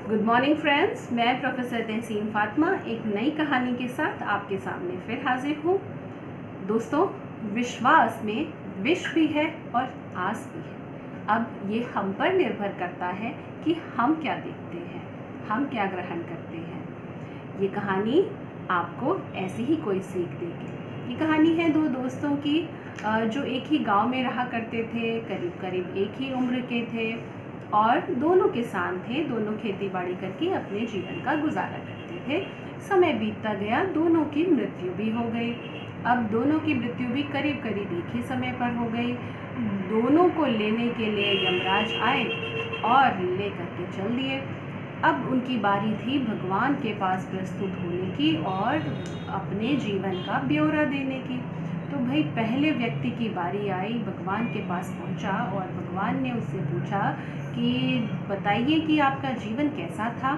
Good morning friends, मैं professor तहसीन फातिमा एक नई कहानी के साथ आपके सामने फिर हाजिर हूँ। दोस्तों, विश्वास में विष भी है और आस भी है। अब ये हम पर निर्भर करता है कि हम क्या देखते हैं, हम क्या ग्रहण करते हैं। ये कहानी आपको ऐसी ही कोई सीख देगी। ये कहानी है दो दोस्तों की जो एक ही गांव में रहा करते थे, करीब करीब एक ही उम्र के थे और दोनों किसान थे। दोनों खेती बाड़ी करके अपने जीवन का गुजारा करते थे। समय बीतता गया, दोनों की मृत्यु भी हो गई। अब दोनों की मृत्यु भी करीब करीब एक ही समय पर हो गई। दोनों को लेने के लिए यमराज आए और लेकर के चल दिए। अब उनकी बारी थी भगवान के पास प्रस्तुत होने की और अपने जीवन का ब्यौरा देने की। तो भाई पहले व्यक्ति की बारी आई, भगवान के पास पहुंचा और भगवान ने उससे पूछा कि बताइए कि आपका जीवन कैसा था,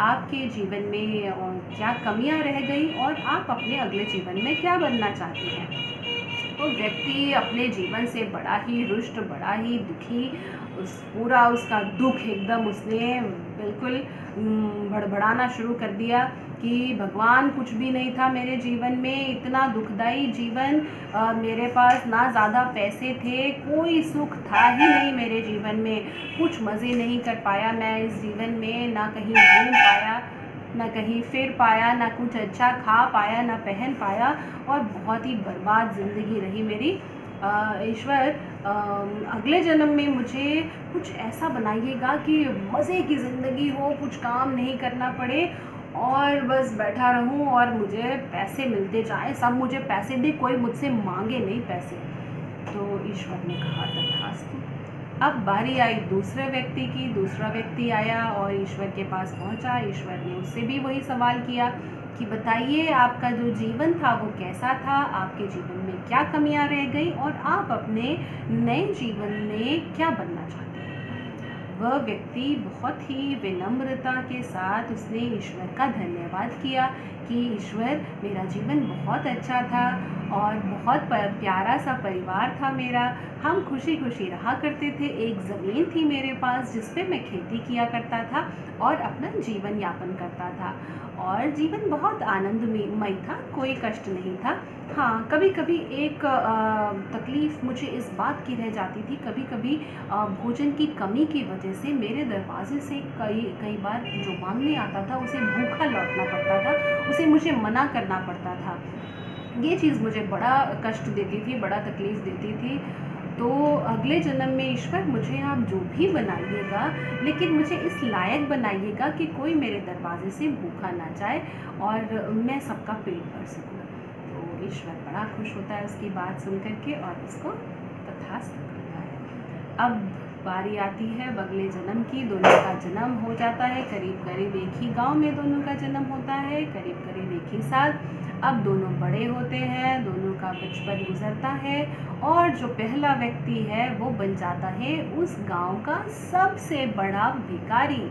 आपके जीवन में क्या कमियां रह गई और आप अपने अगले जीवन में क्या बनना चाहते हैं। तो व्यक्ति अपने जीवन से बड़ा ही रुष्ट, बड़ा ही दुखी, उसका दुख एकदम उसने बिल्कुल भड़बड़ाना शुरू कर दिया कि भगवान कुछ भी नहीं था मेरे जीवन में, इतना दुखदाई जीवन। मेरे पास ना ज़्यादा पैसे थे, कोई सुख था ही नहीं मेरे जीवन में, कुछ मज़े नहीं कर पाया मैं इस जीवन में, ना कहीं घूम पाया, ना कहीं फिर पाया, ना कुछ अच्छा खा पाया, ना पहन पाया और बहुत ही बर्बाद ज़िंदगी रही मेरी। ईश्वर, अगले जन्म में मुझे कुछ ऐसा बनाइएगा कि मज़े की ज़िंदगी हो, कुछ काम नहीं करना पड़े और बस बैठा रहूं और मुझे पैसे मिलते जाएं, सब मुझे पैसे दे, कोई मुझसे मांगे नहीं पैसे। तो ईश्वर ने कहा तथास्तु। अब बारी आई दूसरे व्यक्ति की। दूसरा व्यक्ति आया और ईश्वर के पास पहुंचा। ईश्वर ने उससे भी वही सवाल किया कि बताइए आपका जो जीवन था वो कैसा था, आपके जीवन में क्या कमियां रह गई और आप अपने नए जीवन में क्या बनना चाहते हैं। वह व्यक्ति बहुत ही विनम्रता के साथ उसने ईश्वर का धन्यवाद किया कि ईश्वर, मेरा जीवन बहुत अच्छा था और बहुत प्यारा सा परिवार था मेरा, हम खुशी खुशी रहा करते थे, एक ज़मीन थी मेरे पास जिस पे मैं खेती किया करता था और अपना जीवन यापन करता था और जीवन बहुत आनंदमय था, कोई कष्ट नहीं था। हाँ, कभी कभी एक तकलीफ़ मुझे इस बात की रह जाती थी, कभी कभी भोजन की कमी की वजह से मेरे दरवाजे से कई बार जो मांगने आता था उसे भूखा लौटना पड़ता था, उसे मुझे मना करना पड़ता था। ये चीज़ मुझे बड़ा कष्ट देती थी, बड़ा तकलीफ़ देती थी। तो अगले जन्म में ईश्वर, मुझे आप जो भी बनाइएगा लेकिन मुझे इस लायक बनाइएगा कि कोई मेरे दरवाजे से भूखा ना जाए और मैं सबका पेट भर सकूँ। तो ईश्वर बड़ा खुश होता है उसकी बात सुन करके और उसको तथास्तु करता है। अब बारी आती है अगले जन्म की। दोनों का जन्म हो जाता है, करीब करीब एक ही गांव में दोनों का जन्म होता है, करीब करीब एक ही साल। अब दोनों बड़े होते हैं, दोनों का बचपन गुजरता है और जो पहला व्यक्ति है वो बन जाता है उस गांव का सबसे बड़ा भिखारी।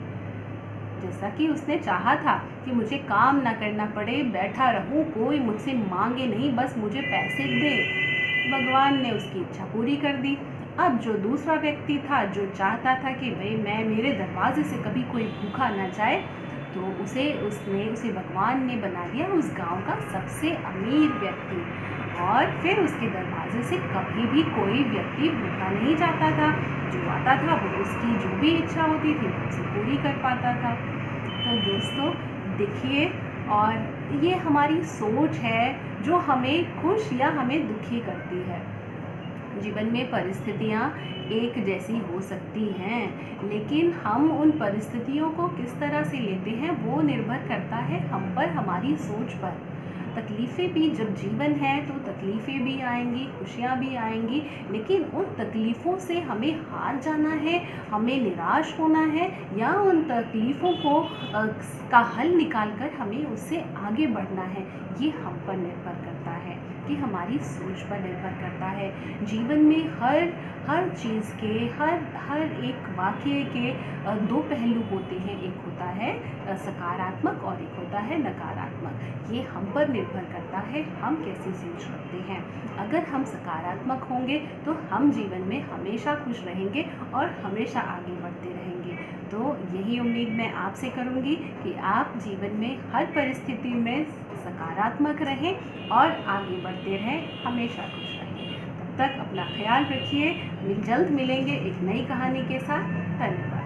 जैसा कि उसने चाहा था कि मुझे काम ना करना पड़े, बैठा रहूं, कोई मुझसे मांगे नहीं, बस मुझे पैसे दे। भगवान ने उसकी इच्छा पूरी कर दी। अब जो दूसरा व्यक्ति था, जो चाहता था कि भाई मेरे दरवाजे से कभी कोई भूखा ना जाए, तो उसे भगवान ने बना दिया उस गांव का सबसे अमीर व्यक्ति और फिर उसके दरवाजे से कभी भी कोई व्यक्ति भूखा नहीं जाता था। जो आता था वो उसकी जो भी इच्छा होती थी वो उसे पूरी कर पाता था। तो दोस्तों देखिए, और ये हमारी सोच है जो हमें खुश या हमें दुखी करती है। जीवन में परिस्थितियाँ एक जैसी हो सकती हैं, लेकिन हम उन परिस्थितियों को किस तरह से लेते हैं वो निर्भर करता है हम पर, हमारी सोच पर। तकलीफ़ें भी, जब जीवन है तो तकलीफ़ें भी आएंगी, खुशियाँ भी आएंगी, लेकिन उन तकलीफ़ों से हमें हार जाना है, हमें निराश होना है या उन तकलीफ़ों को का हल निकालकर हमें उससे आगे बढ़ना है, ये हम पर निर्भर करता है, कि हमारी सोच पर निर्भर करता है। जीवन में हर चीज़ के, हर एक वाक़ये के दो पहलू होते हैं, एक होता है सकारात्मक और एक होता है नकारात्मक। ये हम पर निर्भर करता है हम कैसी सोच रखते हैं। अगर हम सकारात्मक होंगे तो हम जीवन में हमेशा खुश रहेंगे और हमेशा आगे बढ़ते रहेंगे। तो यही उम्मीद मैं आपसे करूँगी कि आप जीवन में हर परिस्थिति में सकारात्मक रहें और आगे बढ़ते रहें, हमेशा खुश रहें। तब तक अपना ख्याल रखिए। जल्द मिलेंगे एक नई कहानी के साथ। धन्यवाद।